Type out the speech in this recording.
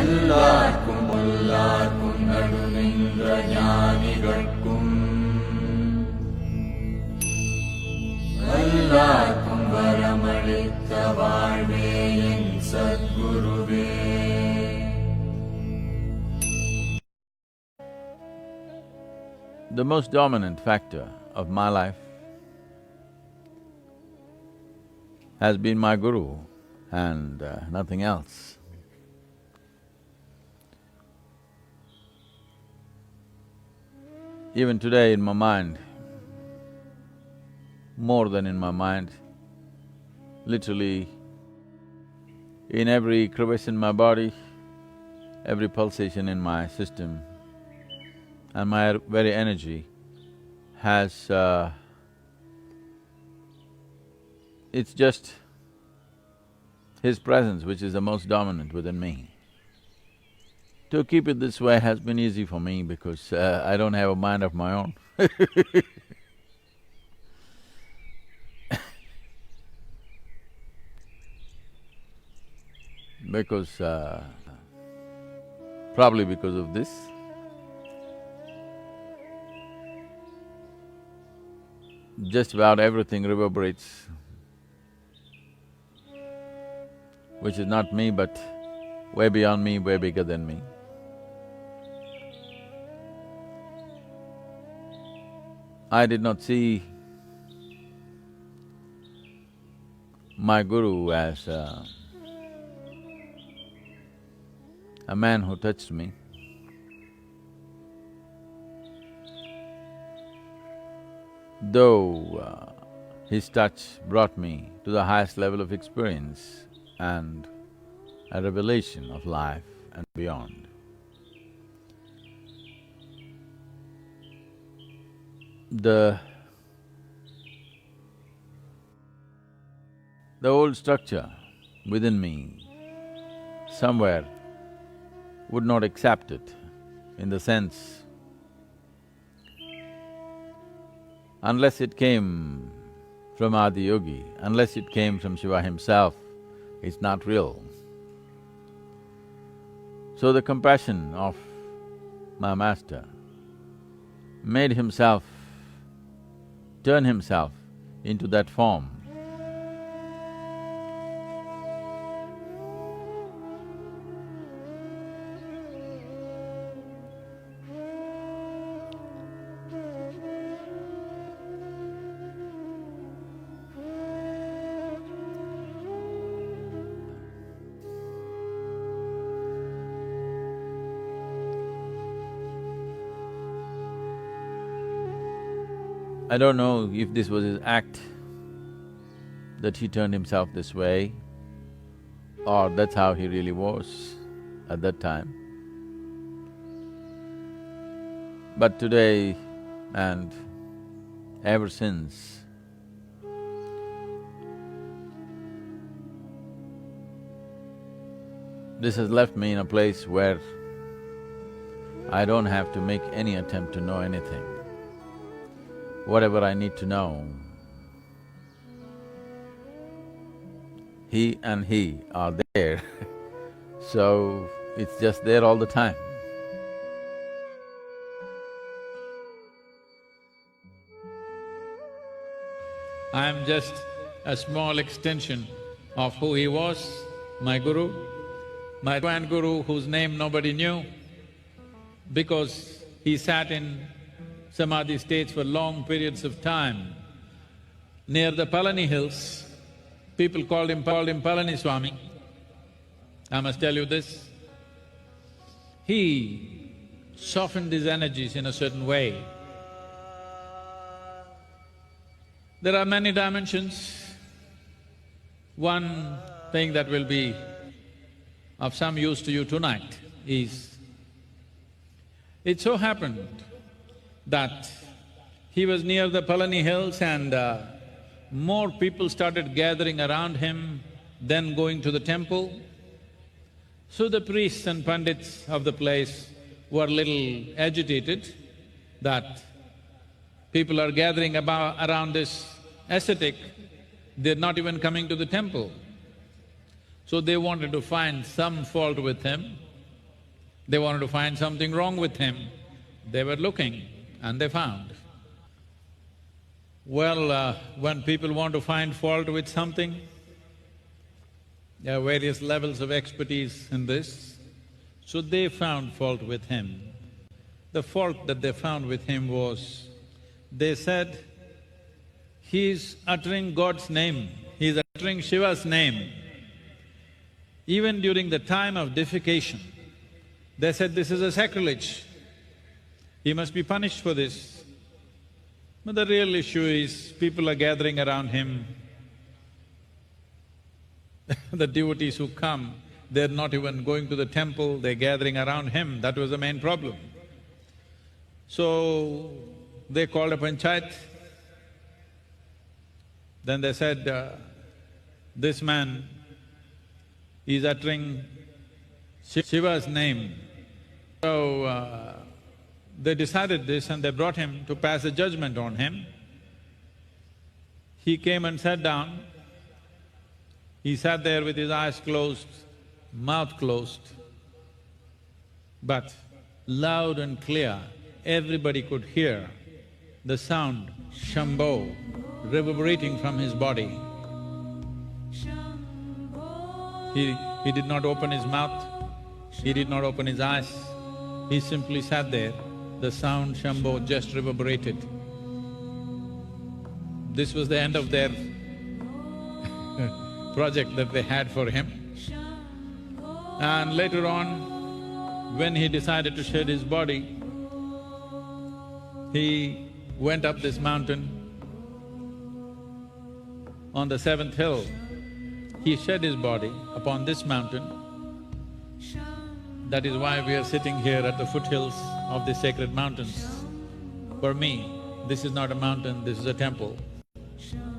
எல்லார்க்கும் உள்ளார்க்கும் நடுநின்ற ஞானிகட்கும் எல்லார்க்கும் வரமளித்த வாழ்வே என் சத்குருவே. The most dominant factor of my life has been my Guru and nothing else. Even today in my mind, more than in my mind, literally in every crevice in my body, every pulsation in my system, and my very energy has… it's just His presence which is the most dominant within me. To keep it this way has been easy for me because I don't have a mind of my own. Because… probably because of this. Just about everything reverberates, which is not me but way beyond me, way bigger than me. I did not see my Guru as a man who touched me. Though his touch brought me to the highest level of experience and a revelation of life and beyond. The old structure within me somewhere would not accept it, in the sense, unless it came from Adiyogi, unless it came from Shiva himself, it's not real. So the compassion of my master made himself, turn himself into that form. I don't know if this was his act, that he turned himself this way, or that's how he really was at that time. But today and ever since, this has left me in a place where I don't have to make any attempt to know anything. Whatever I need to know, he and he are there so it's just there all the time. I am just a small extension of who he was, my Guru, my grand Guru whose name nobody knew because he sat in Samadhi states for long periods of time. Near the Palani hills, people called him Palani Swami. I must tell you this. He softened his energies in a certain way. There are many dimensions. One thing that will be of some use to you tonight is, it so happened that he was near the Palani hills and more people started gathering around him than going to the temple. So the priests and pandits of the place were little agitated that people are gathering around this ascetic, they're not even coming to the temple. So they wanted to find some fault with him They wanted to find something wrong with him. They were looking and they found. Well, when people want to find fault with something, there are various levels of expertise in this. So they found fault with him. The fault that they found with him was, they said, he's uttering God's name, he's uttering Shiva's name. Even during the time of defecation, they said this is a sacrilege, he must be punished for this. But the real issue is, people are gathering around him. The devotees who come, they're not even going to the temple, they're gathering around him, that was the main problem. So, they called a panchayat. Then they said, this man is uttering Shiva's name. So, they decided this and they brought him to pass a judgment on him. He came and sat down. He sat there with his eyes closed, mouth closed, but loud and clear, everybody could hear the sound Shambho reverberating from his body. He did not open his mouth, he did not open his eyes, he simply sat there. The sound Shambho just reverberated. This was the end of their project that they had for him. And later on, when he decided to shed his body, he went up this mountain. On the seventh hill, he shed his body upon this mountain. That is why we are sitting here at the foothills of the sacred mountains. For me, this is not a mountain, this is a temple. Shambho.